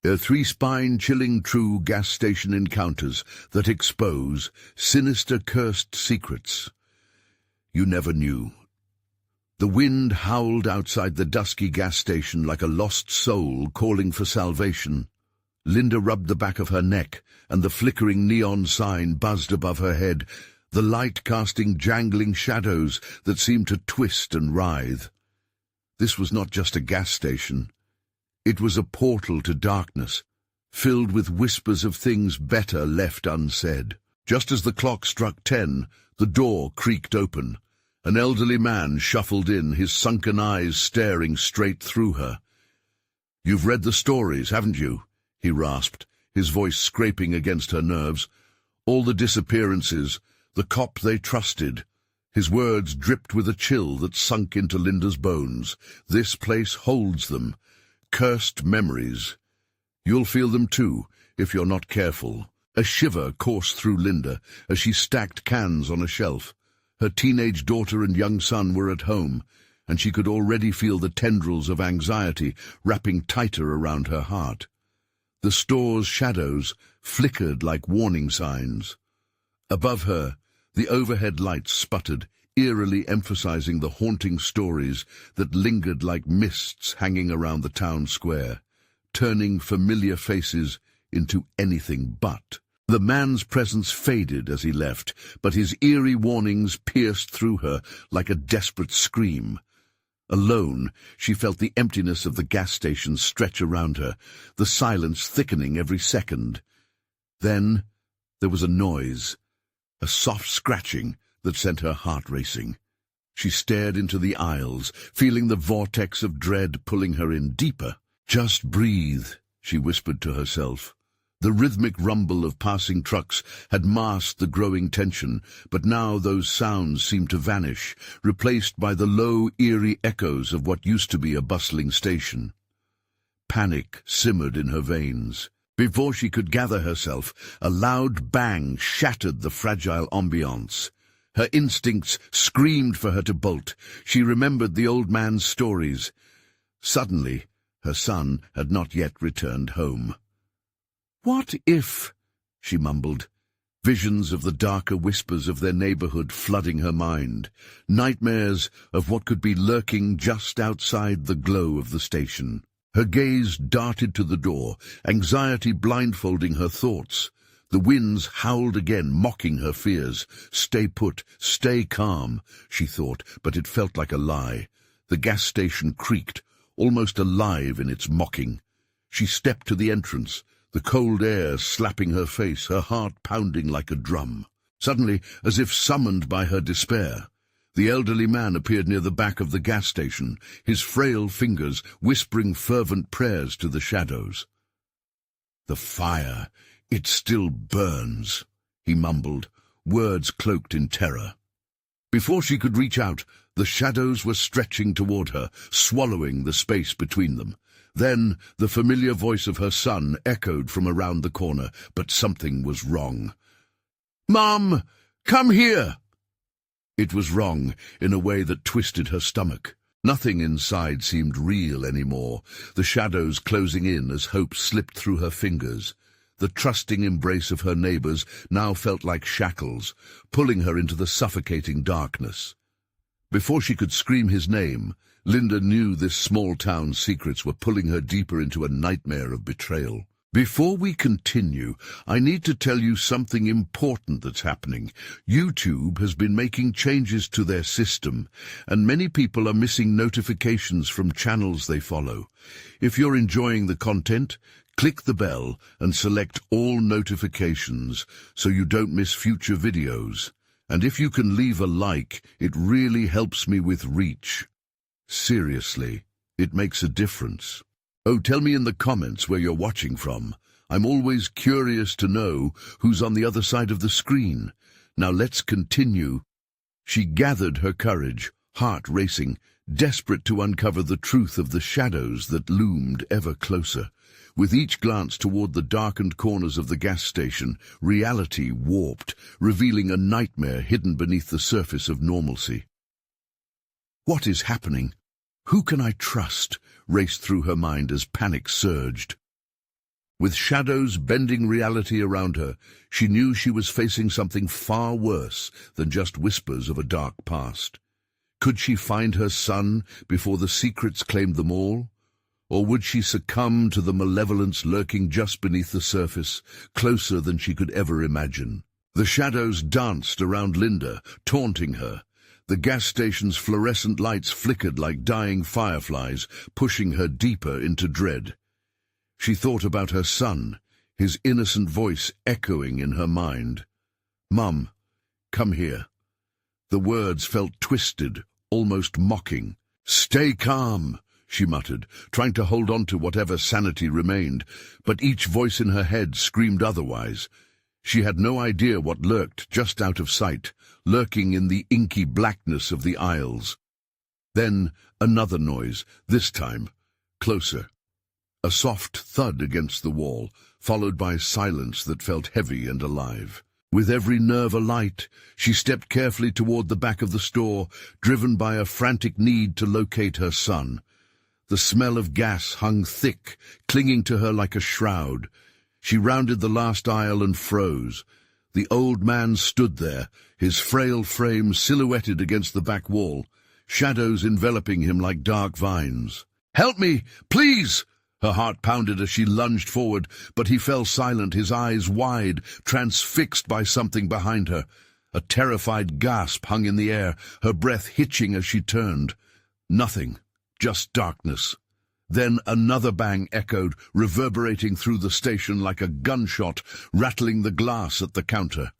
Three spine-chilling true gas station encounters that expose sinister cursed secrets you never knew. The wind howled outside the dusky gas station like a lost soul calling for salvation. Linda rubbed the back of her neck, and the flickering neon sign buzzed above her head, the light casting jangling shadows that seemed to twist and writhe. This was not just a gas station. It was a portal to darkness, filled with whispers of things better left unsaid. Just as the clock struck 10, the door creaked open. An elderly man shuffled in, his sunken eyes staring straight through her. "You've read the stories, haven't you?" he rasped, his voice scraping against her nerves. "All the disappearances, the cop they trusted." His words dripped with a chill that sunk into Linda's bones. "This place holds them. Cursed memories. You'll feel them too, if you're not careful." A shiver coursed through Linda as she stacked cans on a shelf. Her teenage daughter and young son were at home, and she could already feel the tendrils of anxiety wrapping tighter around her heart. The store's shadows flickered like warning signs. Above her, the overhead lights sputtered, eerily emphasizing the haunting stories that lingered like mists hanging around the town square, turning familiar faces into anything but. The man's presence faded as he left, but his eerie warnings pierced through her like a desperate scream. Alone, she felt the emptiness of the gas station stretch around her, the silence thickening every second. Then there was a noise, a soft scratching that sent her heart racing. She stared into the aisles, feeling the vortex of dread pulling her in deeper. "Just breathe," she whispered to herself. The rhythmic rumble of passing trucks had masked the growing tension, but now those sounds seemed to vanish, replaced by the low, eerie echoes of what used to be a bustling station. Panic simmered in her veins. Before she could gather herself, a loud bang shattered the fragile ambiance. Her instincts screamed for her to bolt. She remembered the old man's stories. Suddenly, her son had not yet returned home. "What if?" she mumbled, visions of the darker whispers of their neighborhood flooding her mind, nightmares of what could be lurking just outside the glow of the station. Her gaze darted to the door, anxiety blindfolding her thoughts. The winds howled again, mocking her fears. "Stay put, stay calm," she thought, but it felt like a lie. The gas station creaked, almost alive in its mocking. She stepped to the entrance, the cold air slapping her face, her heart pounding like a drum. Suddenly, as if summoned by her despair, the elderly man appeared near the back of the gas station, his frail fingers whispering fervent prayers to the shadows. "The fire, it still burns," he mumbled, words cloaked in terror. Before she could reach out, the shadows were stretching toward her, swallowing the space between them. Then the familiar voice of her son echoed from around the corner, but something was wrong. "Mom, come here!" It was wrong in a way that twisted her stomach. Nothing inside seemed real anymore, the shadows closing in as hope slipped through her fingers. The trusting embrace of her neighbors now felt like shackles, pulling her into the suffocating darkness. Before she could scream his name, Linda knew this small town's secrets were pulling her deeper into a nightmare of betrayal. Before we continue, I need to tell you something important that's happening. YouTube has been making changes to their system, and many people are missing notifications from channels they follow. If you're enjoying the content, click the bell and select all notifications so you don't miss future videos. And if you can leave a like, it really helps me with reach. Seriously, it makes a difference. Oh, tell me in the comments where you're watching from. I'm always curious to know who's on the other side of the screen. Now let's continue. She gathered her courage, heart racing, desperate to uncover the truth of the shadows that loomed ever closer. With each glance toward the darkened corners of the gas station, reality warped, revealing a nightmare hidden beneath the surface of normalcy. What is happening? Who can I trust? Raced through her mind as panic surged. With shadows bending reality around her, she knew she was facing something far worse than just whispers of a dark past. Could she find her son before the secrets claimed them all? Or would she succumb to the malevolence lurking just beneath the surface, closer than she could ever imagine? The shadows danced around Linda, taunting her. The gas station's fluorescent lights flickered like dying fireflies, pushing her deeper into dread. She thought about her son, his innocent voice echoing in her mind. "Mum, come here." The words felt twisted, almost mocking. "Stay calm," she muttered, trying to hold on to whatever sanity remained, but each voice in her head screamed otherwise. She had no idea what lurked just out of sight, lurking in the inky blackness of the aisles. Then another noise, this time closer. A soft thud against the wall, followed by silence that felt heavy and alive. With every nerve alight, she stepped carefully toward the back of the store, driven by a frantic need to locate her son. The smell of gas hung thick, clinging to her like a shroud. She rounded the last aisle and froze. The old man stood there, his frail frame silhouetted against the back wall, shadows enveloping him like dark vines. "Help me, please!" Her heart pounded as she lunged forward, but he fell silent, his eyes wide, transfixed by something behind her. A terrified gasp hung in the air, her breath hitching as she turned. Nothing. Just darkness. Then another bang echoed, reverberating through the station like a gunshot, rattling the glass at the counter.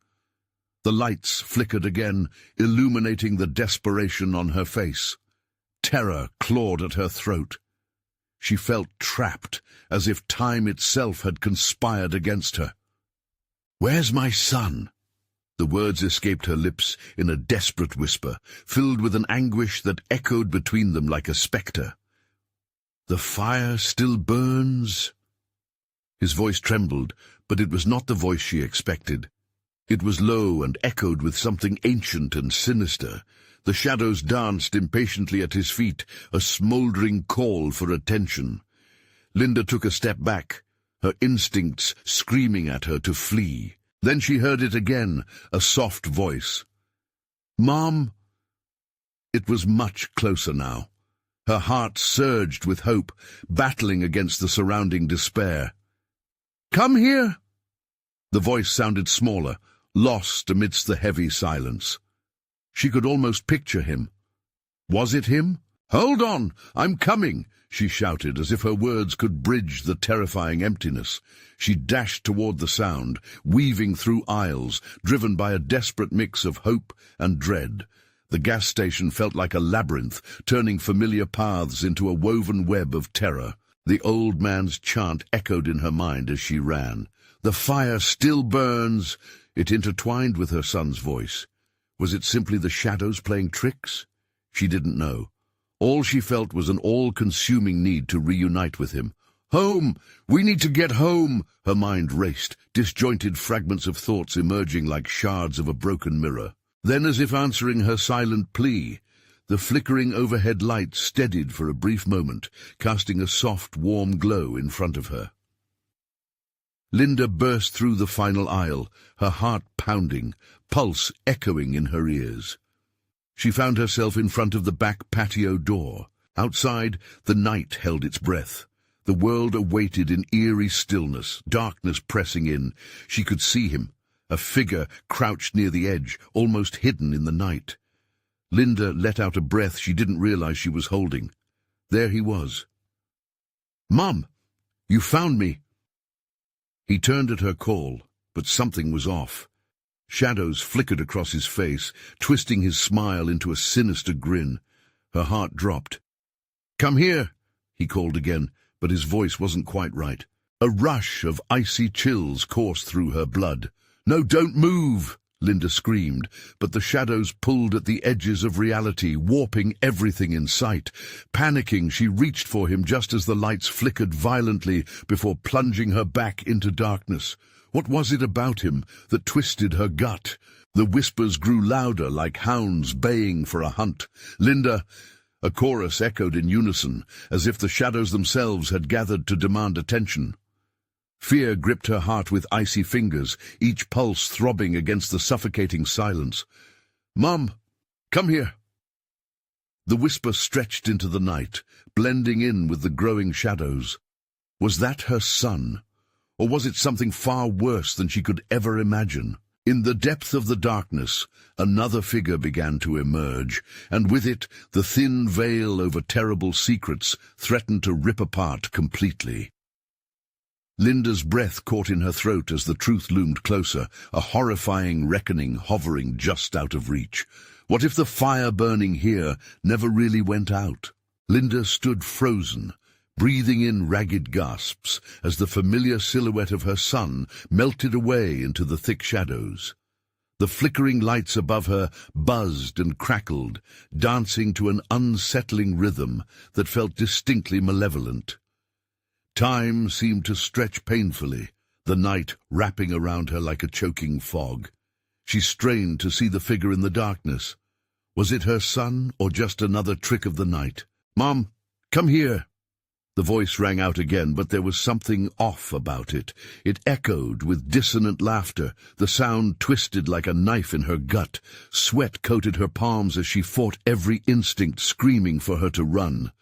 The lights flickered again, illuminating the desperation on her face. Terror clawed at her throat. She felt trapped, as if time itself had conspired against her. "Where's my son?" The words escaped her lips in a desperate whisper, filled with an anguish that echoed between them like a spectre. "The fire still burns?" His voice trembled, but it was not the voice she expected. It was low and echoed with something ancient and sinister. The shadows danced impatiently at his feet, a smouldering call for attention. Linda took a step back, her instincts screaming at her to flee. Then she heard it again, a soft voice. "Mom!" It was much closer now. Her heart surged with hope, battling against the surrounding despair. "Come here!" The voice sounded smaller, lost amidst the heavy silence. She could almost picture him. Was it him? "Hold on! I'm coming!" she shouted, as if her words could bridge the terrifying emptiness. She dashed toward the sound, weaving through aisles, driven by a desperate mix of hope and dread. The gas station felt like a labyrinth, turning familiar paths into a woven web of terror. The old man's chant echoed in her mind as she ran. "The fire still burns!" It intertwined with her son's voice. Was it simply the shadows playing tricks? She didn't know. All she felt was an all-consuming need to reunite with him. "Home! We need to get home!" Her mind raced, disjointed fragments of thoughts emerging like shards of a broken mirror. Then, as if answering her silent plea, the flickering overhead light steadied for a brief moment, casting a soft, warm glow in front of her. Linda burst through the final aisle, her heart pounding, pulse echoing in her ears. She found herself in front of the back patio door. Outside, the night held its breath. The world awaited in eerie stillness, darkness pressing in. She could see him, a figure crouched near the edge, almost hidden in the night. Linda let out a breath she didn't realize she was holding. There he was. "Mom, you found me!" He turned at her call, but something was off. Shadows flickered across his face, twisting his smile into a sinister grin. Her heart dropped. "Come here," he called again, but his voice wasn't quite right. A rush of icy chills coursed through her blood. "No, don't move!" Linda screamed, but the shadows pulled at the edges of reality, warping everything in sight. Panicking, she reached for him just as the lights flickered violently before plunging her back into darkness. What was it about him that twisted her gut? The whispers grew louder, like hounds baying for a hunt. "Linda!" A chorus echoed in unison, as if the shadows themselves had gathered to demand attention. Fear gripped her heart with icy fingers, each pulse throbbing against the suffocating silence. "Mom, come here." The whisper stretched into the night, blending in with the growing shadows. Was that her son? Or was it something far worse than she could ever imagine? In the depth of the darkness, another figure began to emerge, and with it, the thin veil over terrible secrets threatened to rip apart completely. Linda's breath caught in her throat as the truth loomed closer, a horrifying reckoning hovering just out of reach. What if the fire burning here never really went out? Linda stood frozen, breathing in ragged gasps as the familiar silhouette of her son melted away into the thick shadows. The flickering lights above her buzzed and crackled, dancing to an unsettling rhythm that felt distinctly malevolent. Time seemed to stretch painfully, the night wrapping around her like a choking fog. She strained to see the figure in the darkness. Was it her son, or just another trick of the night? "Mom, come here." The voice rang out again, but there was something off about it. It echoed with dissonant laughter, the sound twisted like a knife in her gut. Sweat coated her palms as she fought every instinct screaming for her to run.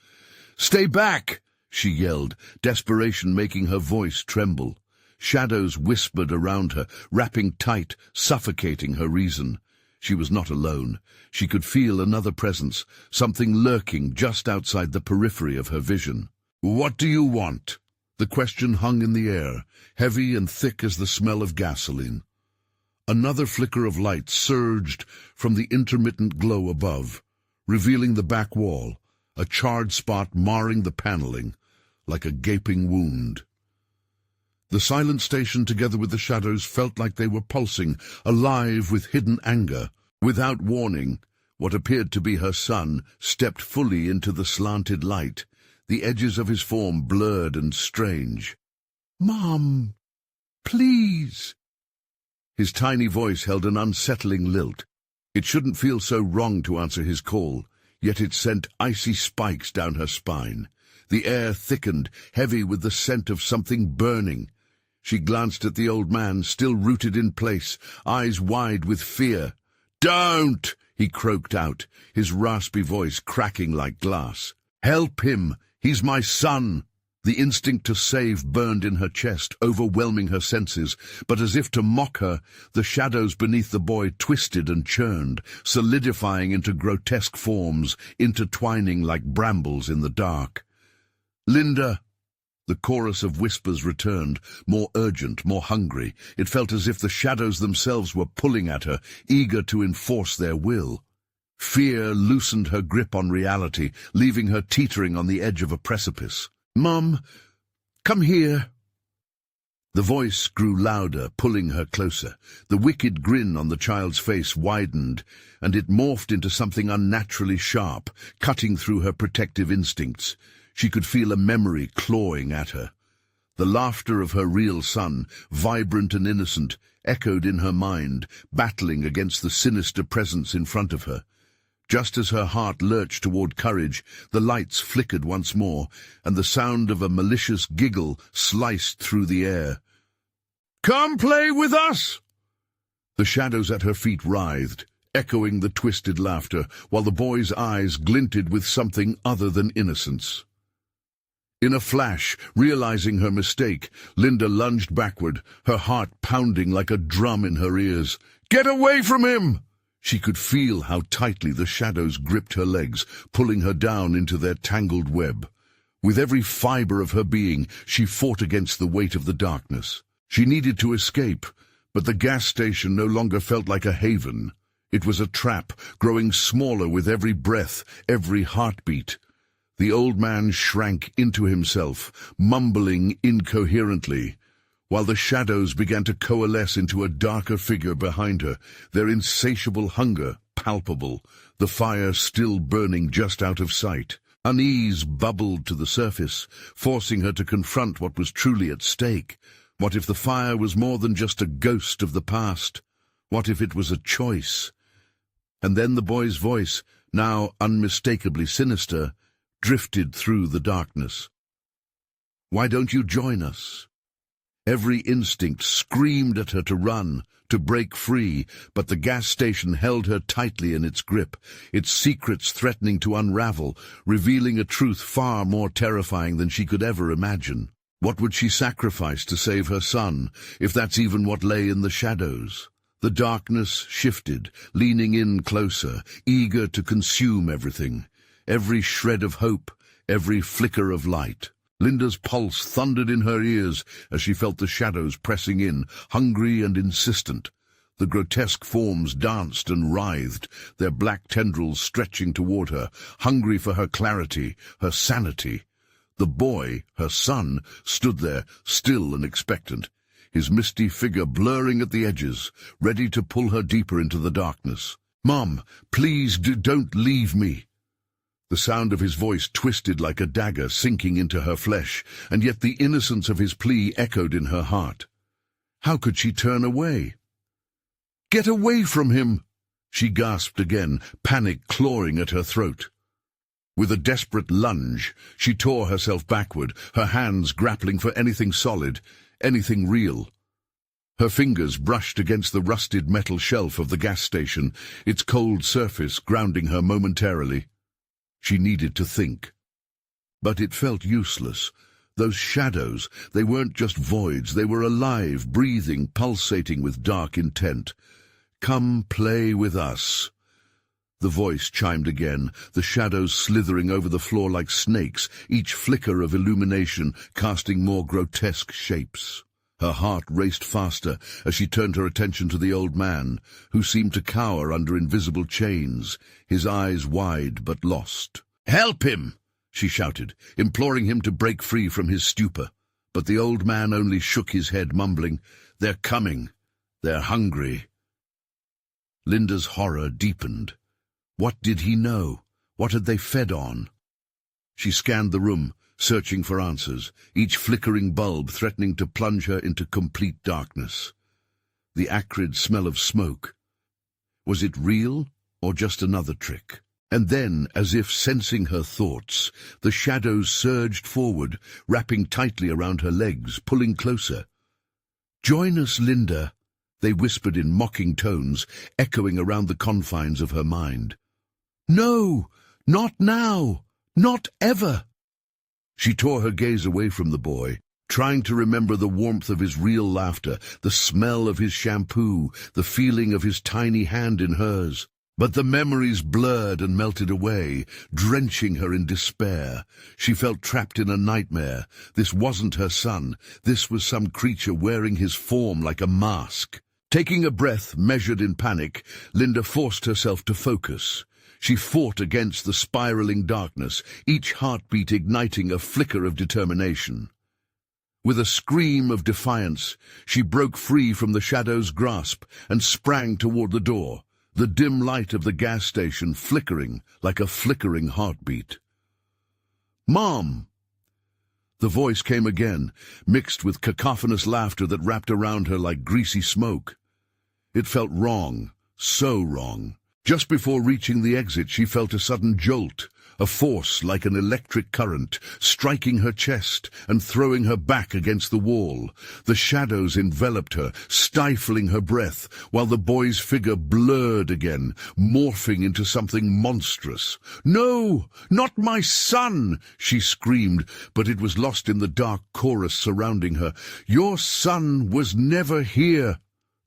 "Stay back!" she yelled, desperation making her voice tremble. Shadows whispered around her, wrapping tight, suffocating her reason. She was not alone. She could feel another presence, something lurking just outside the periphery of her vision. "What do you want?" The question hung in the air, heavy and thick as the smell of gasoline. Another flicker of light surged from the intermittent glow above, revealing the back wall, a charred spot marring the paneling, like a gaping wound. The silent station, together with the shadows, felt like they were pulsing, alive with hidden anger. Without warning, what appeared to be her son stepped fully into the slanted light, the edges of his form blurred and strange. "Mom, please." His tiny voice held an unsettling lilt. It shouldn't feel so wrong to answer his call, yet it sent icy spikes down her spine. The air thickened, heavy with the scent of something burning. She glanced at the old man, still rooted in place, eyes wide with fear. "Don't!" he croaked out, his raspy voice cracking like glass. "Help him! He's my son!" The instinct to save burned in her chest, overwhelming her senses, but as if to mock her, the shadows beneath the boy twisted and churned, solidifying into grotesque forms, intertwining like brambles in the dark. "Linda!" The chorus of whispers returned, more urgent, more hungry. It felt as if the shadows themselves were pulling at her, eager to enforce their will. Fear loosened her grip on reality, leaving her teetering on the edge of a precipice. "Mom, come here." The voice grew louder, pulling her closer. The wicked grin on the child's face widened, and it morphed into something unnaturally sharp, cutting through her protective instincts. She could feel a memory clawing at her. The laughter of her real son, vibrant and innocent, echoed in her mind, battling against the sinister presence in front of her. Just as her heart lurched toward courage, the lights flickered once more, and the sound of a malicious giggle sliced through the air. "Come play with us!" The shadows at her feet writhed, echoing the twisted laughter, while the boy's eyes glinted with something other than innocence. In a flash, realizing her mistake, Linda lunged backward, her heart pounding like a drum in her ears. "Get away from him!" She could feel how tightly the shadows gripped her legs, pulling her down into their tangled web. With every fiber of her being, she fought against the weight of the darkness. She needed to escape, but the gas station no longer felt like a haven. It was a trap, growing smaller with every breath, every heartbeat. The old man shrank into himself, mumbling incoherently, while the shadows began to coalesce into a darker figure behind her, their insatiable hunger palpable, the fire still burning just out of sight. Unease bubbled to the surface, forcing her to confront what was truly at stake. What if the fire was more than just a ghost of the past? What if it was a choice? And then the boy's voice, now unmistakably sinister, drifted through the darkness. "Why don't you join us?" Every instinct screamed at her to run, to break free, but the gas station held her tightly in its grip, its secrets threatening to unravel, revealing a truth far more terrifying than she could ever imagine. What would she sacrifice to save her son, if that's even what lay in the shadows? The darkness shifted, leaning in closer, eager to consume everything. Every shred of hope, every flicker of light. Linda's pulse thundered in her ears as she felt the shadows pressing in, hungry and insistent. The grotesque forms danced and writhed, their black tendrils stretching toward her, hungry for her clarity, her sanity. The boy, her son, stood there, still and expectant, his misty figure blurring at the edges, ready to pull her deeper into the darkness. "Mom, please don't leave me." The sound of his voice twisted like a dagger sinking into her flesh, and yet the innocence of his plea echoed in her heart. How could she turn away? "Get away from him!" she gasped again, panic clawing at her throat. With a desperate lunge, she tore herself backward, her hands grappling for anything solid, anything real. Her fingers brushed against the rusted metal shelf of the gas station, its cold surface grounding her momentarily. She needed to think. But it felt useless. Those shadows, they weren't just voids, they were alive, breathing, pulsating with dark intent. "Come play with us." The voice chimed again, the shadows slithering over the floor like snakes, each flicker of illumination casting more grotesque shapes. Her heart raced faster as she turned her attention to the old man, who seemed to cower under invisible chains, his eyes wide but lost. "Help him!" she shouted, imploring him to break free from his stupor. But the old man only shook his head, mumbling, "They're coming. They're hungry." Linda's horror deepened. What did he know? What had they fed on? She scanned the room, searching for answers, each flickering bulb threatening to plunge her into complete darkness. The acrid smell of smoke. Was it real, or just another trick? And then, as if sensing her thoughts, the shadows surged forward, wrapping tightly around her legs, pulling closer. "Join us, Linda," they whispered in mocking tones, echoing around the confines of her mind. "No, not now, not ever." She tore her gaze away from the boy, trying to remember the warmth of his real laughter, the smell of his shampoo, the feeling of his tiny hand in hers. But the memories blurred and melted away, drenching her in despair. She felt trapped in a nightmare. This wasn't her son. This was some creature wearing his form like a mask. Taking a breath, measured in panic, Linda forced herself to focus. She fought against the spiraling darkness, each heartbeat igniting a flicker of determination. With a scream of defiance, she broke free from the shadow's grasp and sprang toward the door, the dim light of the gas station flickering like a flickering heartbeat. "Mom!" The voice came again, mixed with cacophonous laughter that wrapped around her like greasy smoke. It felt wrong, so wrong. Just before reaching the exit, she felt a sudden jolt, a force like an electric current, striking her chest and throwing her back against the wall. The shadows enveloped her, stifling her breath, while the boy's figure blurred again, morphing into something monstrous. "No, not my son!" she screamed, but it was lost in the dark chorus surrounding her. "Your son was never here."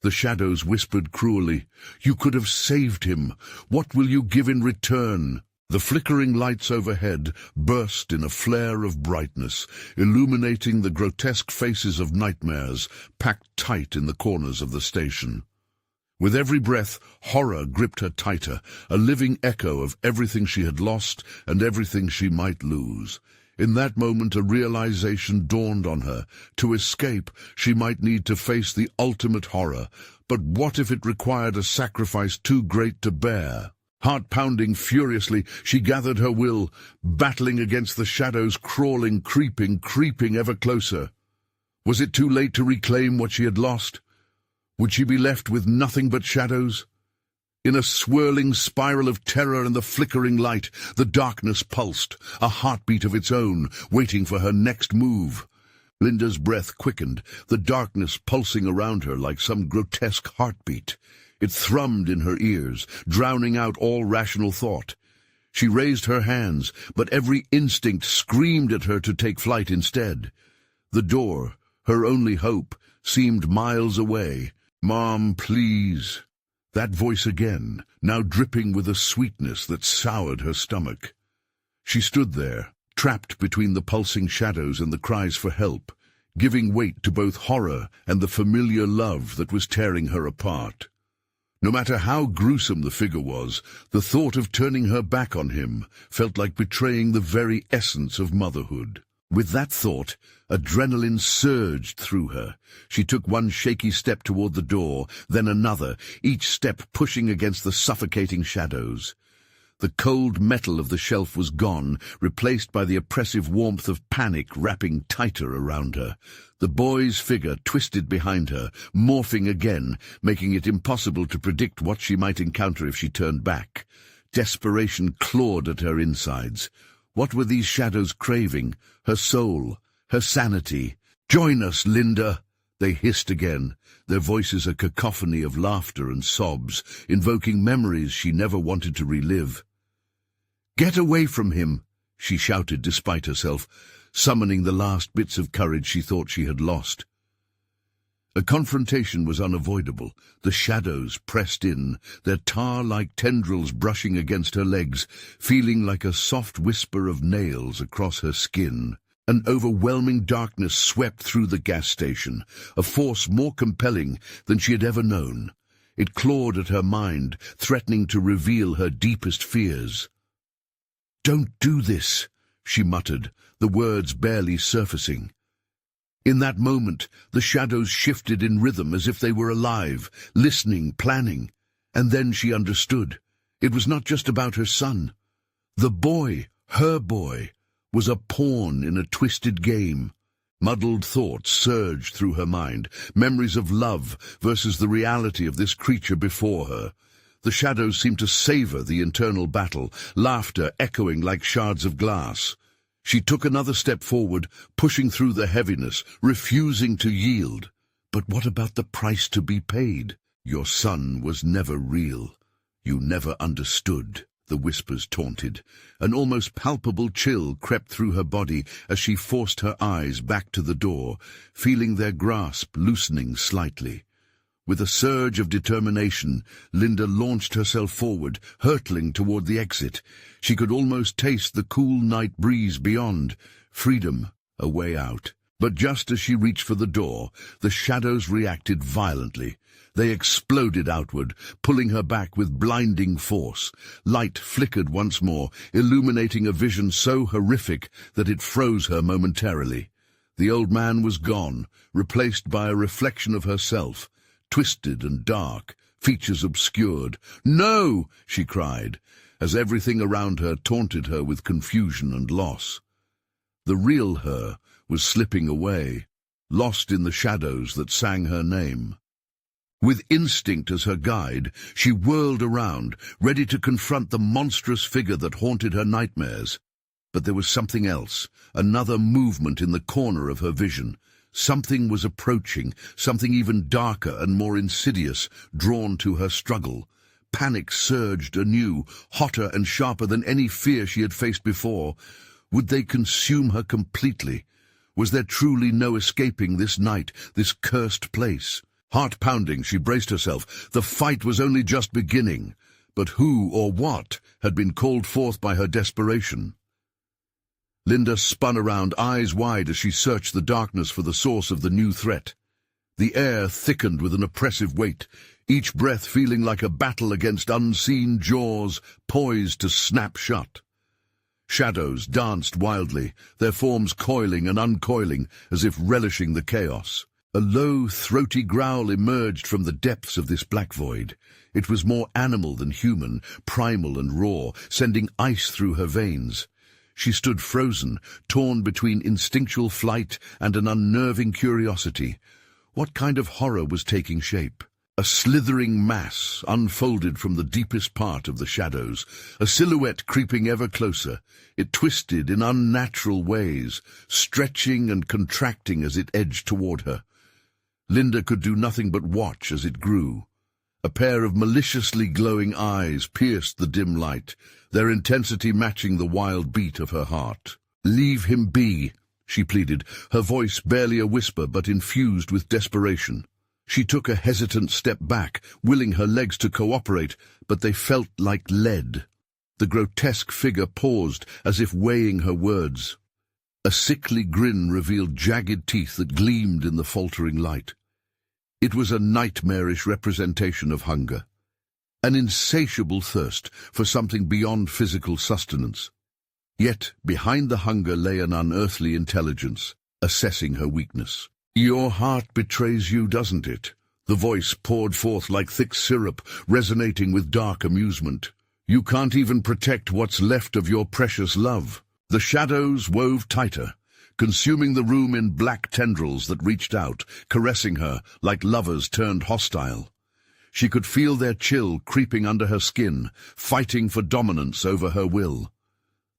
The shadows whispered cruelly, "You could have saved him. What will you give in return?" The flickering lights overhead burst in a flare of brightness, illuminating the grotesque faces of nightmares packed tight in the corners of the station. With every breath, horror gripped her tighter, a living echo of everything she had lost and everything she might lose. In that moment, a realization dawned on her. To escape, she might need to face the ultimate horror. But what if it required a sacrifice too great to bear? Heart pounding furiously, she gathered her will, battling against the shadows, crawling, creeping ever closer. Was it too late to reclaim what she had lost? Would she be left with nothing but shadows? In a swirling spiral of terror and the flickering light, the darkness pulsed, a heartbeat of its own, waiting for her next move. Linda's breath quickened, the darkness pulsing around her like some grotesque heartbeat. It thrummed in her ears, drowning out all rational thought. She raised her hands, but every instinct screamed at her to take flight instead. The door, her only hope, seemed miles away. "Mom, please." That voice again, now dripping with a sweetness that soured her stomach. She stood there, trapped between the pulsing shadows and the cries for help, giving weight to both horror and the familiar love that was tearing her apart. No matter how gruesome the figure was, the thought of turning her back on him felt like betraying the very essence of motherhood. With that thought, adrenaline surged through her. She took one shaky step toward the door, then another, each step pushing against the suffocating shadows. The cold metal of the shelf was gone, replaced by the oppressive warmth of panic wrapping tighter around her. The boy's figure twisted behind her, morphing again, making it impossible to predict what she might encounter if she turned back. Desperation clawed at her insides. What were these shadows craving? Her soul, her sanity. "Join us, Linda," they hissed again, their voices a cacophony of laughter and sobs, invoking memories she never wanted to relive. "Get away from him," she shouted despite herself, summoning the last bits of courage she thought she had lost. A confrontation was unavoidable. The shadows pressed in, their tar-like tendrils brushing against her legs, feeling like a soft whisper of nails across her skin. An overwhelming darkness swept through the gas station, a force more compelling than she had ever known. It clawed at her mind, threatening to reveal her deepest fears. "Don't do this," she muttered, the words barely surfacing. In that moment, the shadows shifted in rhythm as if they were alive, listening, planning. And then she understood. It was not just about her son. The boy, her boy, was a pawn in a twisted game. Muddled thoughts surged through her mind, memories of love versus the reality of this creature before her. The shadows seemed to savor the internal battle, laughter echoing like shards of glass. She took another step forward, pushing through the heaviness, refusing to yield. But what about the price to be paid? "Your son was never real. You never understood," the whispers taunted. An almost palpable chill crept through her body as she forced her eyes back to the door, feeling their grasp loosening slightly. With a surge of determination, Linda launched herself forward, hurtling toward the exit. She could almost taste the cool night breeze beyond. Freedom, a way out. But just as she reached for the door, the shadows reacted violently. They exploded outward, pulling her back with blinding force. Light flickered once more, illuminating a vision so horrific that it froze her momentarily. The old man was gone, replaced by a reflection of herself. Twisted and dark, features obscured. "No!" she cried, as everything around her taunted her with confusion and loss. The real her was slipping away, lost in the shadows that sang her name. With instinct as her guide, she whirled around, ready to confront the monstrous figure that haunted her nightmares. But there was something else, another movement in the corner of her vision. Something was approaching, something even darker and more insidious, drawn to her struggle. Panic surged anew, hotter and sharper than any fear she had faced before. Would they consume her completely? Was there truly no escaping this night, this cursed place? Heart pounding, she braced herself. The fight was only just beginning. But who or what had been called forth by her desperation? Linda spun around, eyes wide as she searched the darkness for the source of the new threat. The air thickened with an oppressive weight, each breath feeling like a battle against unseen jaws poised to snap shut. Shadows danced wildly, their forms coiling and uncoiling as if relishing the chaos. A low, throaty growl emerged from the depths of this black void. It was more animal than human, primal and raw, sending ice through her veins. She stood frozen, torn between instinctual flight and an unnerving curiosity. What kind of horror was taking shape? A slithering mass unfolded from the deepest part of the shadows, a silhouette creeping ever closer. It twisted in unnatural ways, stretching and contracting as it edged toward her. Linda could do nothing but watch as it grew. A pair of maliciously glowing eyes pierced the dim light, their intensity matching the wild beat of her heart. "Leave him be," she pleaded, her voice barely a whisper but infused with desperation. She took a hesitant step back, willing her legs to cooperate, but they felt like lead. The grotesque figure paused, as if weighing her words. A sickly grin revealed jagged teeth that gleamed in the faltering light. It was a nightmarish representation of hunger, an insatiable thirst for something beyond physical sustenance. Yet behind the hunger lay an unearthly intelligence, assessing her weakness. "Your heart betrays you, doesn't it?" The voice poured forth like thick syrup, resonating with dark amusement. "You can't even protect what's left of your precious love." The shadows wove tighter, consuming the room in black tendrils that reached out, caressing her like lovers turned hostile. She could feel their chill creeping under her skin, fighting for dominance over her will.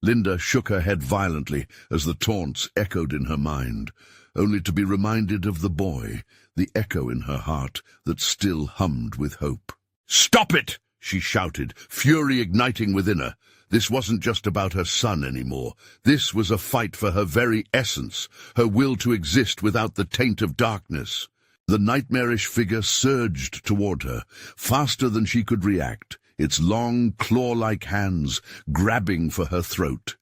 Linda shook her head violently as the taunts echoed in her mind, only to be reminded of the boy, the echo in her heart that still hummed with hope. "Stop it!" she shouted, fury igniting within her. This wasn't just about her son anymore. This was a fight for her very essence, her will to exist without the taint of darkness. The nightmarish figure surged toward her, faster than she could react, its long, claw-like hands grabbing for her throat.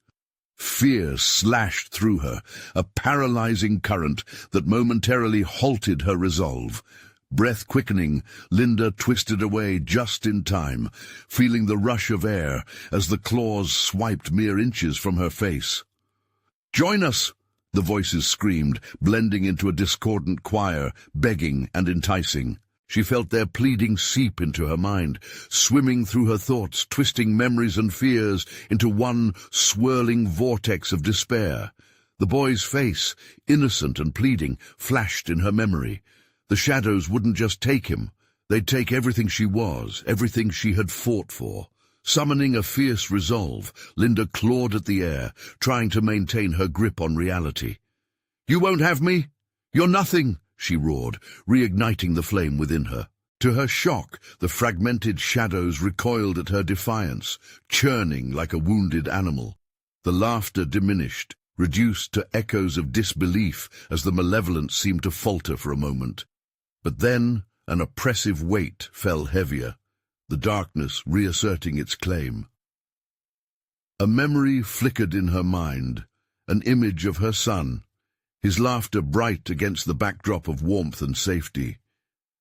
Fear slashed through her, a paralyzing current that momentarily halted her resolve. Breath quickening, Linda twisted away just in time, feeling the rush of air as the claws swiped mere inches from her face. "Join us!" the voices screamed, blending into a discordant choir, begging and enticing. She felt their pleading seep into her mind, swimming through her thoughts, twisting memories and fears into one swirling vortex of despair. The boy's face, innocent and pleading, flashed in her memory. The shadows wouldn't just take him. They'd take everything she was, everything she had fought for. Summoning a fierce resolve, Linda clawed at the air, trying to maintain her grip on reality. "You won't have me? You're nothing!" she roared, reigniting the flame within her. To her shock, the fragmented shadows recoiled at her defiance, churning like a wounded animal. The laughter diminished, reduced to echoes of disbelief as the malevolence seemed to falter for a moment. But then an oppressive weight fell heavier, the darkness reasserting its claim. A memory flickered in her mind, an image of her son, his laughter bright against the backdrop of warmth and safety.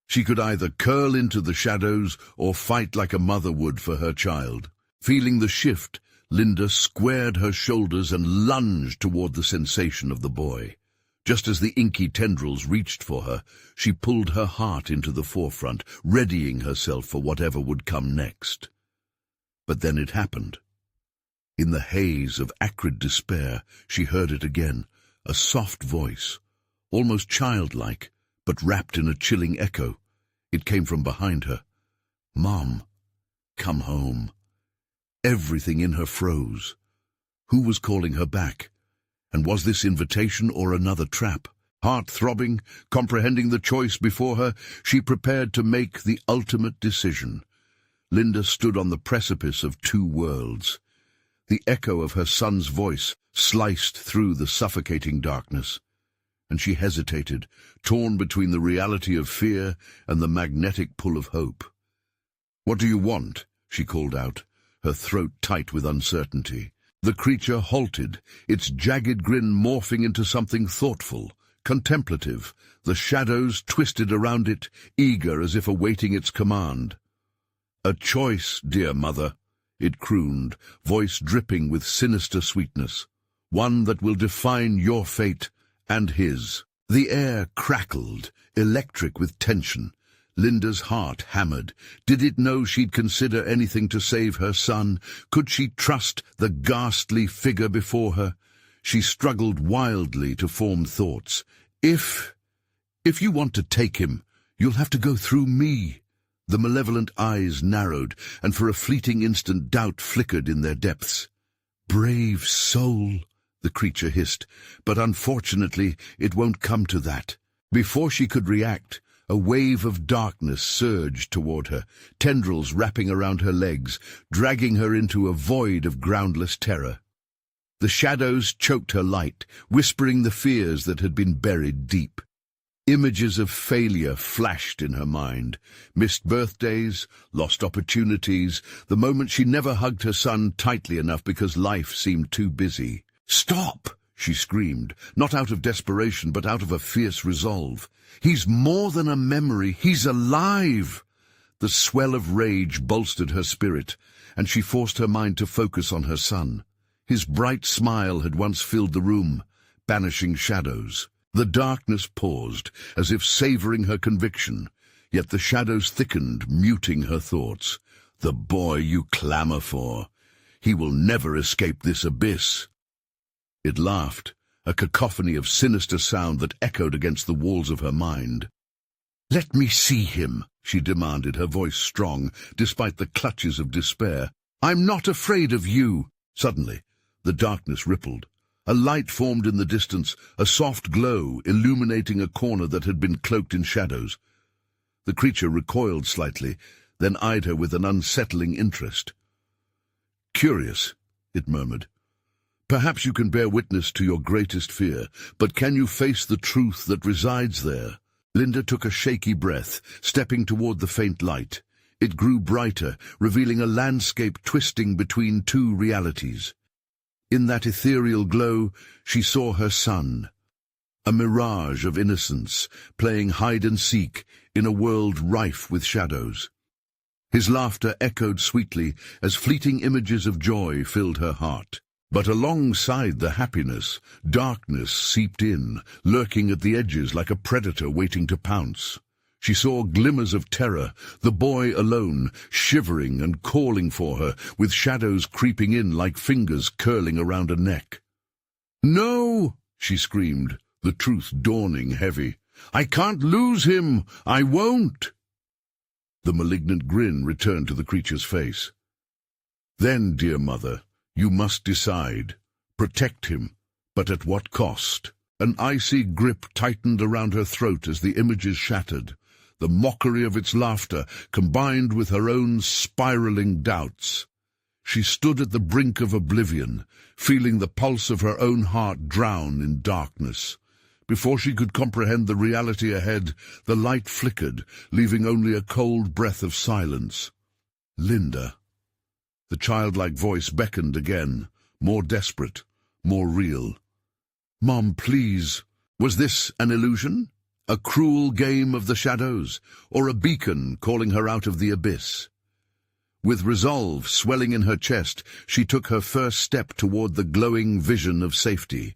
She could either curl into the shadows or fight like a mother would for her child. Feeling the shift, Linda squared her shoulders and lunged toward the sensation of the boy. Just as the inky tendrils reached for her, she pulled her heart into the forefront, readying herself for whatever would come next. But then it happened. In the haze of acrid despair, she heard it again, a soft voice, almost childlike, but wrapped in a chilling echo. It came from behind her. "Mom, come home." Everything in her froze. Who was calling her back? And was this invitation or another trap? Heart throbbing, comprehending the choice before her, she prepared to make the ultimate decision. Linda stood on the precipice of two worlds. The echo of her son's voice sliced through the suffocating darkness, and she hesitated, torn between the reality of fear and the magnetic pull of hope. "What do you want?" she called out, her throat tight with uncertainty. The creature halted, its jagged grin morphing into something thoughtful, contemplative, the shadows twisted around it, eager as if awaiting its command. "A choice, dear mother," it crooned, voice dripping with sinister sweetness. "One that will define your fate and his." The air crackled, electric with tension. Linda's heart hammered. Did it know she'd consider anything to save her son? Could she trust the ghastly figure before her? She struggled wildly to form thoughts. If you want to take him, you'll have to go through me," The malevolent eyes narrowed, and for a fleeting instant doubt flickered in their depths. "Brave soul," the creature hissed, "but unfortunately it won't come to that." Before she could react, a wave of darkness surged toward her, tendrils wrapping around her legs, dragging her into a void of groundless terror. The shadows choked her light, whispering the fears that had been buried deep. Images of failure flashed in her mind. Missed birthdays, lost opportunities, the moment she never hugged her son tightly enough because life seemed too busy. "Stop!" she screamed, not out of desperation but out of a fierce resolve. "He's more than a memory, he's alive!" The swell of rage bolstered her spirit, and she forced her mind to focus on her son. His bright smile had once filled the room, banishing shadows. The darkness paused, as if savoring her conviction, yet the shadows thickened, muting her thoughts. "The boy you clamor for. He will never escape this abyss." It laughed, a cacophony of sinister sound that echoed against the walls of her mind. "Let me see him," she demanded, her voice strong, despite the clutches of despair. "I'm not afraid of you." Suddenly, the darkness rippled. A light formed in the distance, a soft glow illuminating a corner that had been cloaked in shadows. The creature recoiled slightly, then eyed her with an unsettling interest. "Curious," it murmured. "Perhaps you can bear witness to your greatest fear, but can you face the truth that resides there?" Linda took a shaky breath, stepping toward the faint light. It grew brighter, revealing a landscape twisting between two realities. In that ethereal glow, she saw her son, a mirage of innocence, playing hide-and-seek in a world rife with shadows. His laughter echoed sweetly as fleeting images of joy filled her heart. But alongside the happiness, darkness seeped in, lurking at the edges like a predator waiting to pounce. She saw glimmers of terror, the boy alone, shivering and calling for her, with shadows creeping in like fingers curling around a neck. "No!" she screamed, the truth dawning heavy. "I can't lose him! I won't!" The malignant grin returned to the creature's face. "Then, dear mother, you must decide. Protect him, but at what cost?" An icy grip tightened around her throat as the images shattered. The mockery of its laughter combined with her own spiraling doubts. She stood at the brink of oblivion, feeling the pulse of her own heart drown in darkness. Before she could comprehend the reality ahead, the light flickered, leaving only a cold breath of silence. "Linda." The childlike voice beckoned again, more desperate, more real. "Mom, please." Was this an illusion? A cruel game of the shadows, or a beacon calling her out of the abyss? With resolve swelling in her chest, she took her first step toward the glowing vision of safety.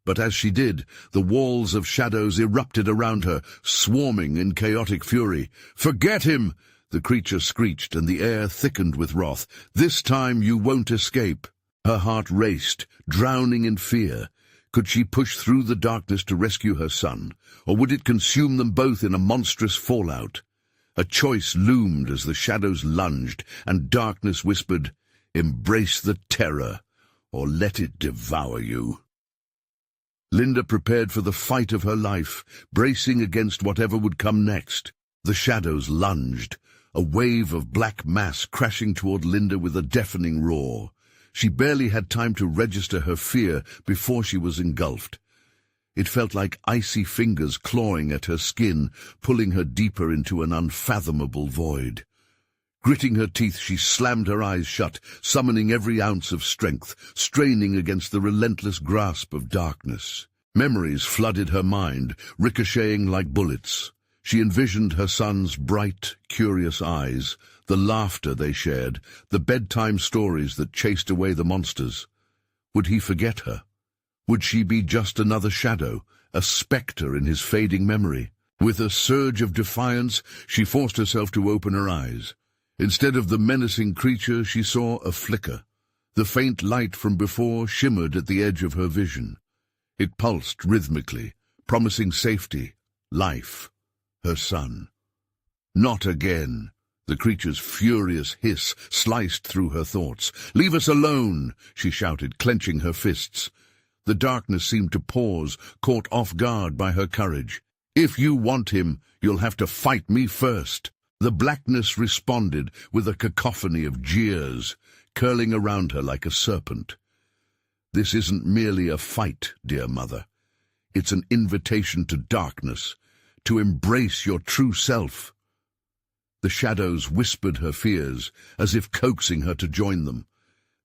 But as she did, the walls of shadows erupted around her, swarming in chaotic fury. "Forget him!" the creature screeched, and the air thickened with wrath. "This time you won't escape." Her heart raced, drowning in fear. Could she push through the darkness to rescue her son, or would it consume them both in a monstrous fallout? A choice loomed as the shadows lunged, and darkness whispered, "Embrace the terror, or let it devour you." Linda prepared for the fight of her life, bracing against whatever would come next. The shadows lunged, a wave of black mass crashing toward Linda with a deafening roar. She barely had time to register her fear before she was engulfed. It felt like icy fingers clawing at her skin, pulling her deeper into an unfathomable void. Gritting her teeth, she slammed her eyes shut, summoning every ounce of strength, straining against the relentless grasp of darkness. Memories flooded her mind, ricocheting like bullets. She envisioned her son's bright, curious eyes, the laughter they shared, the bedtime stories that chased away the monsters. Would he forget her? Would she be just another shadow, a spectre in his fading memory? With a surge of defiance, she forced herself to open her eyes. Instead of the menacing creature, she saw a flicker. The faint light from before shimmered at the edge of her vision. It pulsed rhythmically, promising safety, life, her son. Not again, The creature's furious hiss sliced through her thoughts. "Leave us alone!" she shouted, clenching her fists. The darkness seemed to pause, caught off guard by her courage. "If you want him, you'll have to fight me first." The blackness responded with a cacophony of jeers, curling around her like a serpent. "This isn't merely a fight, dear mother. It's an invitation to darkness, to embrace your true self." The shadows whispered her fears, as if coaxing her to join them.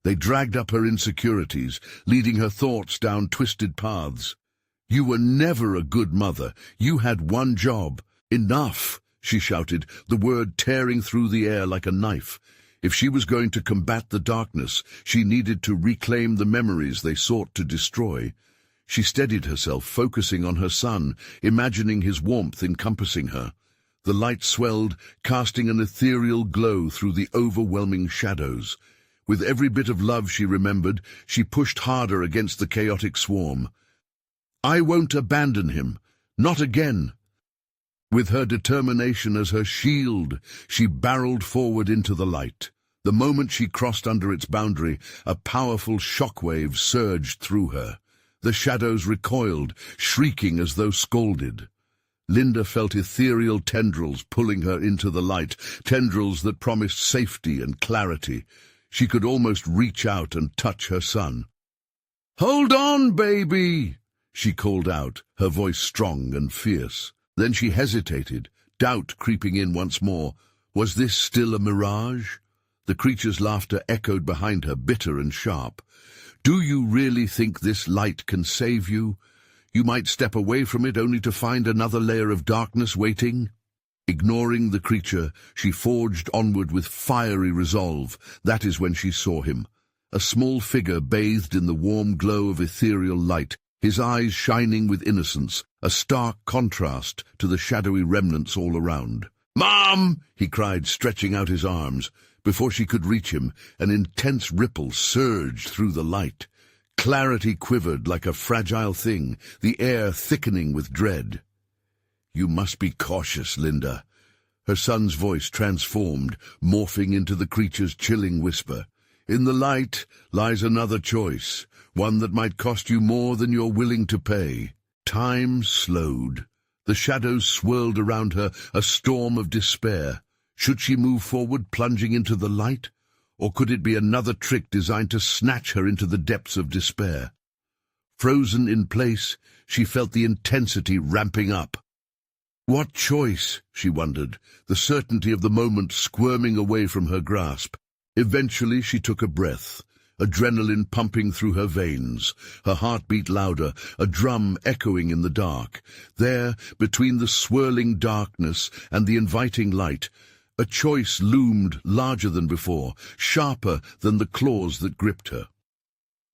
They dragged up her insecurities, leading her thoughts down twisted paths. "You were never a good mother. You had one job." "Enough!" she shouted, the word tearing through the air like a knife. If she was going to combat the darkness, she needed to reclaim the memories they sought to destroy. She steadied herself, focusing on her son, imagining his warmth encompassing her. The light swelled, casting an ethereal glow through the overwhelming shadows. With every bit of love she remembered, she pushed harder against the chaotic swarm. "I won't abandon him. Not again." With her determination as her shield, she barreled forward into the light. The moment she crossed under its boundary, a powerful shockwave surged through her. The shadows recoiled, shrieking as though scalded. Linda felt ethereal tendrils pulling her into the light, tendrils that promised safety and clarity. She could almost reach out and touch her son. "Hold on, baby!" she called out, her voice strong and fierce. Then she hesitated, doubt creeping in once more. Was this still a mirage? The creature's laughter echoed behind her, bitter and sharp. "Do you really think this light can save you? You might step away from it only to find another layer of darkness waiting." Ignoring the creature, she forged onward with fiery resolve. That is when she saw him. A small figure bathed in the warm glow of ethereal light, his eyes shining with innocence, a stark contrast to the shadowy remnants all around. "Mom!" he cried, stretching out his arms. Before she could reach him, an intense ripple surged through the light. Clarity quivered like a fragile thing, the air thickening with dread. "You must be cautious, Linda." Her son's voice transformed, morphing into the creature's chilling whisper. "In the light lies another choice, one that might cost you more than you're willing to pay." Time slowed. The shadows swirled around her, a storm of despair. Should she move forward, plunging into the light? Or could it be another trick designed to snatch her into the depths of despair? Frozen in place, she felt the intensity ramping up. What choice, she wondered, the certainty of the moment squirming away from her grasp. Eventually she took a breath, adrenaline pumping through her veins, her heartbeat louder, a drum echoing in the dark. There, between the swirling darkness and the inviting light, a choice loomed larger than before, sharper than the claws that gripped her.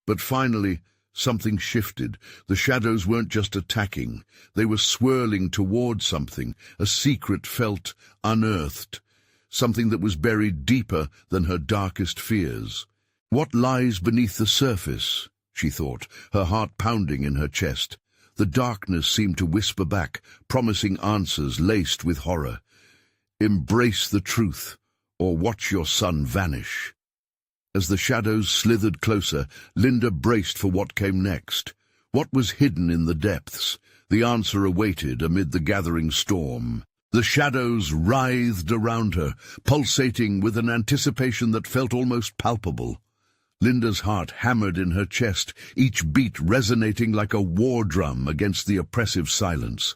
But finally, something shifted. The shadows weren't just attacking. They were swirling toward something, a secret felt unearthed, something that was buried deeper than her darkest fears. What lies beneath the surface, she thought, her heart pounding in her chest. The darkness seemed to whisper back, promising answers laced with horror. Embrace the truth, or watch your son vanish. As the shadows slithered closer, Linda braced for what came next. What was hidden in the depths? The answer awaited amid the gathering storm. The shadows writhed around her, pulsating with an anticipation that felt almost palpable. Linda's heart hammered in her chest, each beat resonating like a war drum against the oppressive silence.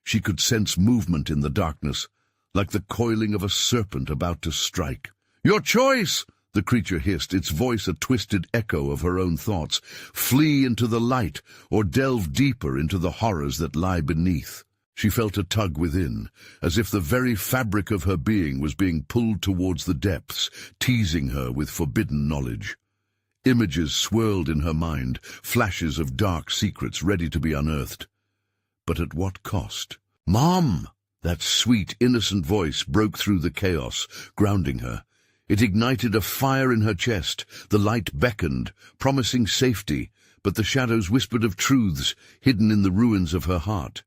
She could sense movement in the darkness, like the coiling of a serpent about to strike. "Your choice!" the creature hissed, its voice a twisted echo of her own thoughts. "Flee into the light, or delve deeper into the horrors that lie beneath." She felt a tug within, as if the very fabric of her being was being pulled towards the depths, teasing her with forbidden knowledge. Images swirled in her mind, flashes of dark secrets ready to be unearthed. But at what cost? "Mom!" That sweet, innocent voice broke through the chaos, grounding her. It ignited a fire in her chest. The light beckoned, promising safety, but the shadows whispered of truths hidden in the ruins of her heart.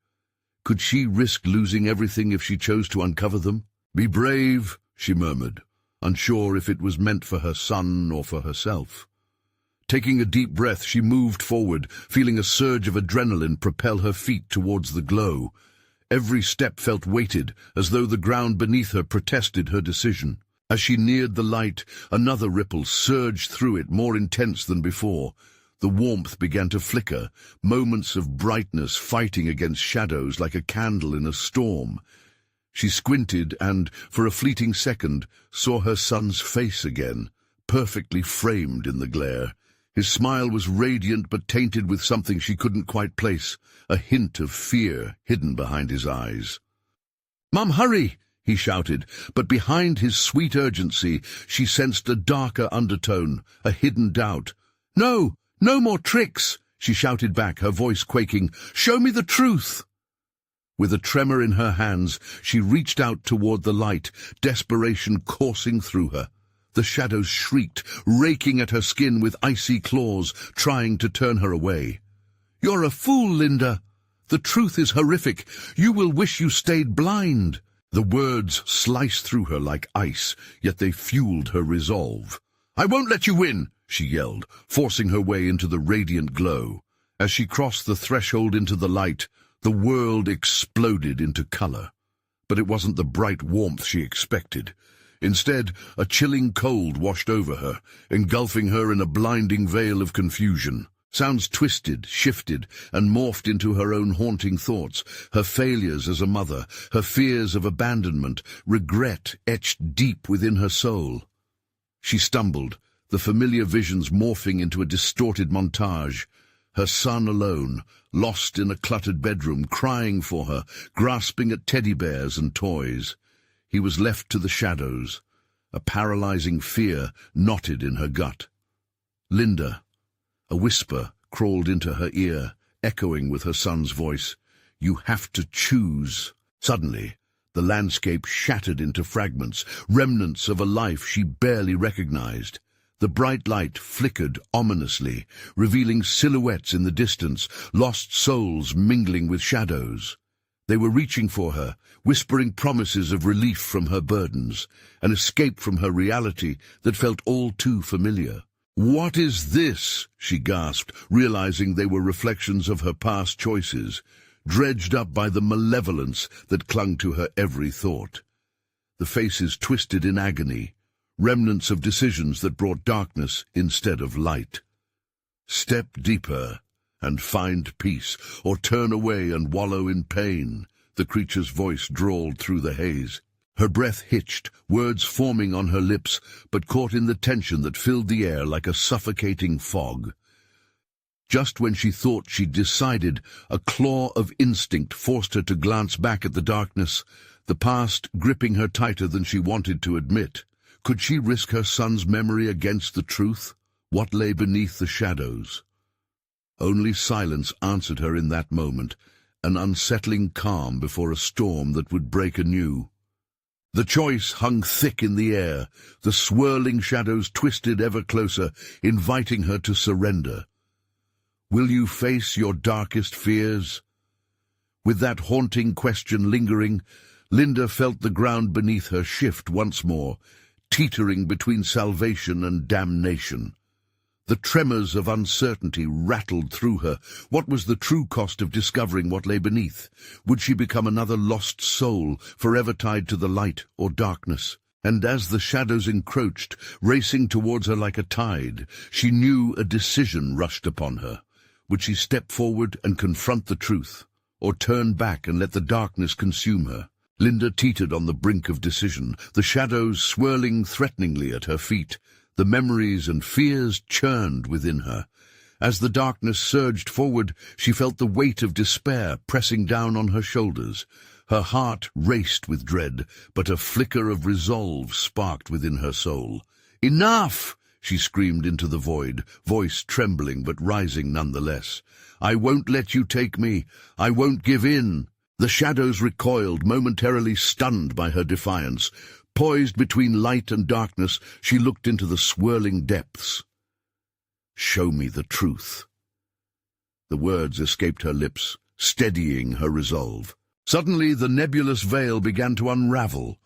Could she risk losing everything if she chose to uncover them? "Be brave," she murmured, unsure if it was meant for her son or for herself. Taking a deep breath, she moved forward, feeling a surge of adrenaline propel her feet towards the glow. Every step felt weighted, as though the ground beneath her protested her decision. As she neared the light, another ripple surged through it, more intense than before. The warmth began to flicker, moments of brightness fighting against shadows like a candle in a storm. She squinted and, for a fleeting second, saw her son's face again, perfectly framed in the glare. His smile was radiant but tainted with something she couldn't quite place, a hint of fear hidden behind his eyes. "Mum, hurry!" he shouted, but behind his sweet urgency she sensed a darker undertone, a hidden doubt. "No, no more tricks!" she shouted back, her voice quaking. "Show me the truth!" With a tremor in her hands, she reached out toward the light, desperation coursing through her. The shadows shrieked, raking at her skin with icy claws, trying to turn her away. "You're a fool, Linda! The truth is horrific. You will wish you stayed blind." The words sliced through her like ice, yet they fueled her resolve. "I won't let you win!" she yelled, forcing her way into the radiant glow. As she crossed the threshold into the light, the world exploded into color. But it wasn't the bright warmth she expected. Instead, a chilling cold washed over her, engulfing her in a blinding veil of confusion. Sounds twisted, shifted, and morphed into her own haunting thoughts, her failures as a mother, her fears of abandonment, regret etched deep within her soul. She stumbled, the familiar visions morphing into a distorted montage. Her son alone, lost in a cluttered bedroom, crying for her, grasping at teddy bears and toys. He was left to the shadows, a paralyzing fear knotted in her gut. "Linda." A whisper crawled into her ear, echoing with her son's voice. "You have to choose." Suddenly, the landscape shattered into fragments, remnants of a life she barely recognized. The bright light flickered ominously, revealing silhouettes in the distance, lost souls mingling with shadows. They were reaching for her, whispering promises of relief from her burdens, an escape from her reality that felt all too familiar. "What is this?" she gasped, realizing they were reflections of her past choices, dredged up by the malevolence that clung to her every thought. The faces twisted in agony, remnants of decisions that brought darkness instead of light. "Step deeper and find peace, or turn away and wallow in pain," the creature's voice drawled through the haze. Her breath hitched, words forming on her lips, but caught in the tension that filled the air like a suffocating fog. Just when she thought she'd decided, a claw of instinct forced her to glance back at the darkness, the past gripping her tighter than she wanted to admit. Could she risk her son's memory against the truth? What lay beneath the shadows? Only silence answered her in that moment, an unsettling calm before a storm that would break anew. The choice hung thick in the air, the swirling shadows twisted ever closer, inviting her to surrender. Will you face your darkest fears? With that haunting question lingering, Linda felt the ground beneath her shift once more, teetering between salvation and damnation. The tremors of uncertainty rattled through her. What was the true cost of discovering what lay beneath? Would she become another lost soul, forever tied to the light or darkness? And as the shadows encroached, racing towards her like a tide, she knew a decision rushed upon her. Would she step forward and confront the truth, or turn back and let the darkness consume her? Linda teetered on the brink of decision, the shadows swirling threateningly at her feet. The memories and fears churned within her. As the darkness surged forward, she felt the weight of despair pressing down on her shoulders. Her heart raced with dread, but a flicker of resolve sparked within her soul. "Enough!" she screamed into the void, voice trembling but rising nonetheless. "I won't let you take me. I won't give in." The shadows recoiled, momentarily stunned by her defiance. Poised between light and darkness, she looked into the swirling depths. "Show me the truth." The words escaped her lips, steadying her resolve. Suddenly the nebulous veil began to unravel,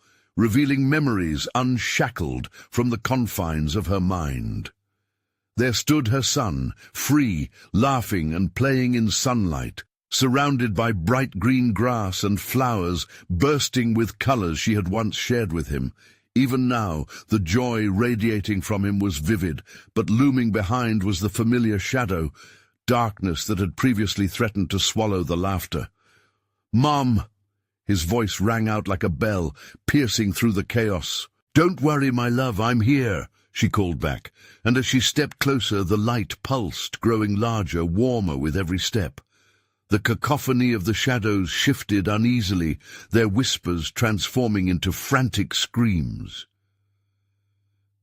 revealing memories unshackled from the confines of her mind. There stood her son, free, laughing and playing in sunlight, surrounded by bright green grass and flowers bursting with colors she had once shared with him. Even now, the joy radiating from him was vivid, but looming behind was the familiar shadow, darkness that had previously threatened to swallow the laughter. "Mom!" His voice rang out like a bell, piercing through the chaos. "Don't worry, my love, I'm here," she called back, and as she stepped closer, the light pulsed, growing larger, warmer with every step. The cacophony of the shadows shifted uneasily, their whispers transforming into frantic screams.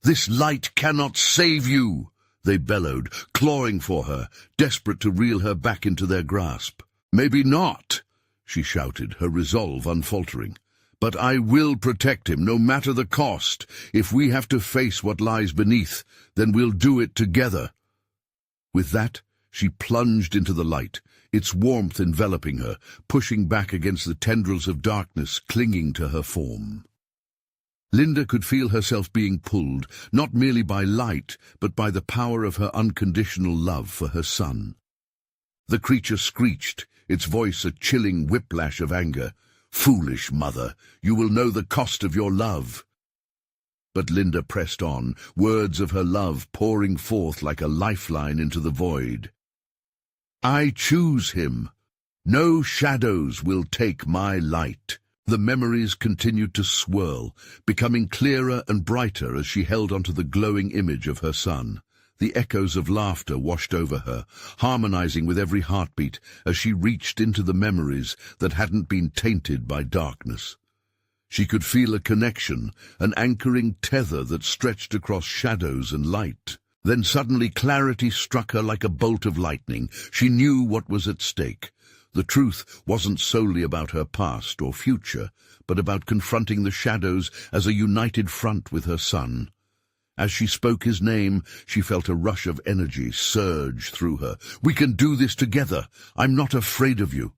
"This light cannot save you!" they bellowed, clawing for her, desperate to reel her back into their grasp. "Maybe not," she shouted, her resolve unfaltering. "But I will protect him, no matter the cost. If we have to face what lies beneath, then we'll do it together." With that, she plunged into the light, its warmth enveloping her, pushing back against the tendrils of darkness clinging to her form. Linda could feel herself being pulled, not merely by light, but by the power of her unconditional love for her son. The creature screeched, its voice a chilling whiplash of anger. "Foolish mother, you will know the cost of your love." But Linda pressed on, words of her love pouring forth like a lifeline into the void. "I choose him. No shadows will take my light." The memories continued to swirl, becoming clearer and brighter as she held onto the glowing image of her son. The echoes of laughter washed over her, harmonizing with every heartbeat as she reached into the memories that hadn't been tainted by darkness. She could feel a connection, an anchoring tether that stretched across shadows and light. Then suddenly clarity struck her like a bolt of lightning. She knew what was at stake. The truth wasn't solely about her past or future, but about confronting the shadows as a united front with her son. As she spoke his name, she felt a rush of energy surge through her. "We can do this together. I'm not afraid of you."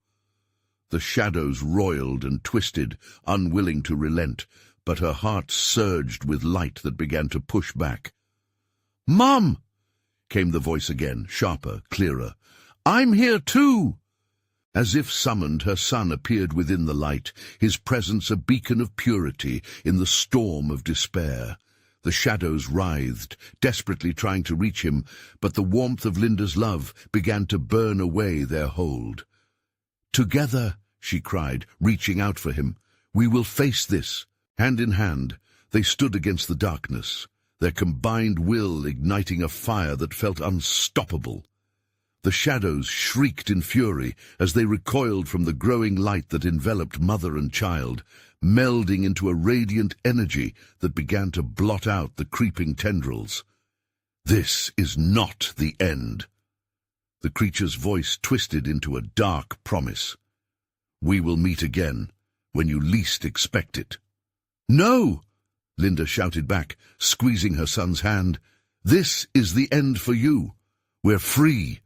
The shadows roiled and twisted, unwilling to relent, but her heart surged with light that began to push back. "Mom!" came the voice again, sharper, clearer. "I'm here too!" As if summoned, her son appeared within the light, his presence a beacon of purity in the storm of despair. The shadows writhed, desperately trying to reach him, but the warmth of Linda's love began to burn away their hold. "Together," she cried, reaching out for him, "we will face this." Hand in hand, they stood against the darkness, their combined will igniting a fire that felt unstoppable. The shadows shrieked in fury as they recoiled from the growing light that enveloped mother and child, melding into a radiant energy that began to blot out the creeping tendrils. "This is not the end." The creature's voice twisted into a dark promise. "We will meet again, when you least expect it." "No!" Linda shouted back, squeezing her son's hand. "This is the end for you. We're free."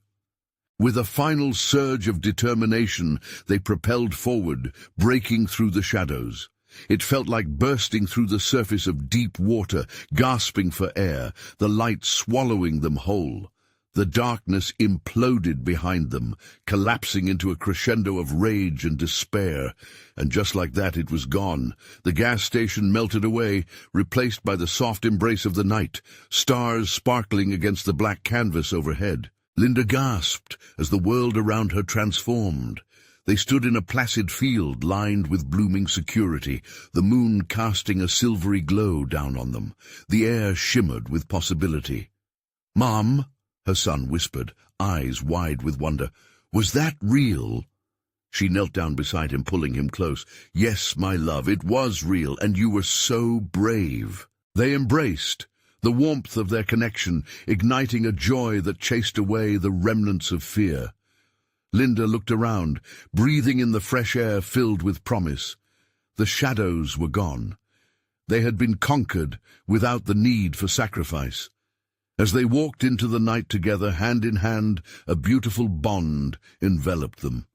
With a final surge of determination, they propelled forward, breaking through the shadows. It felt like bursting through the surface of deep water, gasping for air, the light swallowing them whole. The darkness imploded behind them, collapsing into a crescendo of rage and despair. And just like that, it was gone. The gas station melted away, replaced by the soft embrace of the night, stars sparkling against the black canvas overhead. Linda gasped as the world around her transformed. They stood in a placid field lined with blooming security, the moon casting a silvery glow down on them. The air shimmered with possibility. "Mom," her son whispered, eyes wide with wonder, "was that real?" She knelt down beside him, pulling him close. "Yes, my love, it was real, and you were so brave." They embraced, the warmth of their connection igniting a joy that chased away the remnants of fear. Linda looked around, breathing in the fresh air filled with promise. The shadows were gone. They had been conquered without the need for sacrifice. As they walked into the night together, hand in hand, a beautiful bond enveloped them.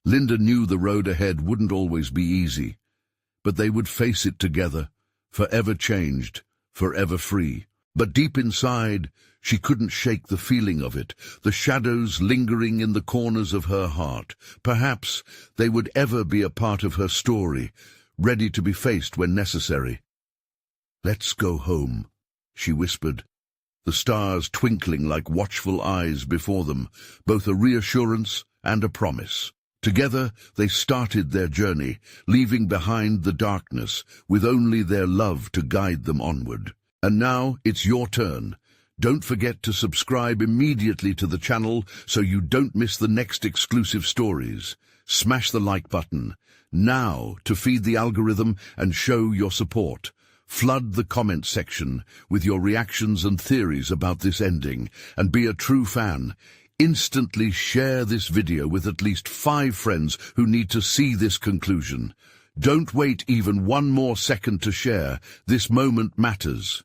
Linda knew the road ahead wouldn't always be easy, but they would face it together, forever changed, forever free. But deep inside, she couldn't shake the feeling of it, the shadows lingering in the corners of her heart. Perhaps they would ever be a part of her story, ready to be faced when necessary. "Let's go home," she whispered, the stars twinkling like watchful eyes before them, both a reassurance and a promise. Together they started their journey, leaving behind the darkness, with only their love to guide them onward. And now it's your turn. Don't forget to subscribe immediately to the channel so you don't miss the next exclusive stories. Smash the like button now to feed the algorithm and show your support. Flood the comment section with your reactions and theories about this ending, and be a true fan. Instantly share this video with at least 5 friends who need to see this conclusion. Don't wait even one more second to share. This moment matters.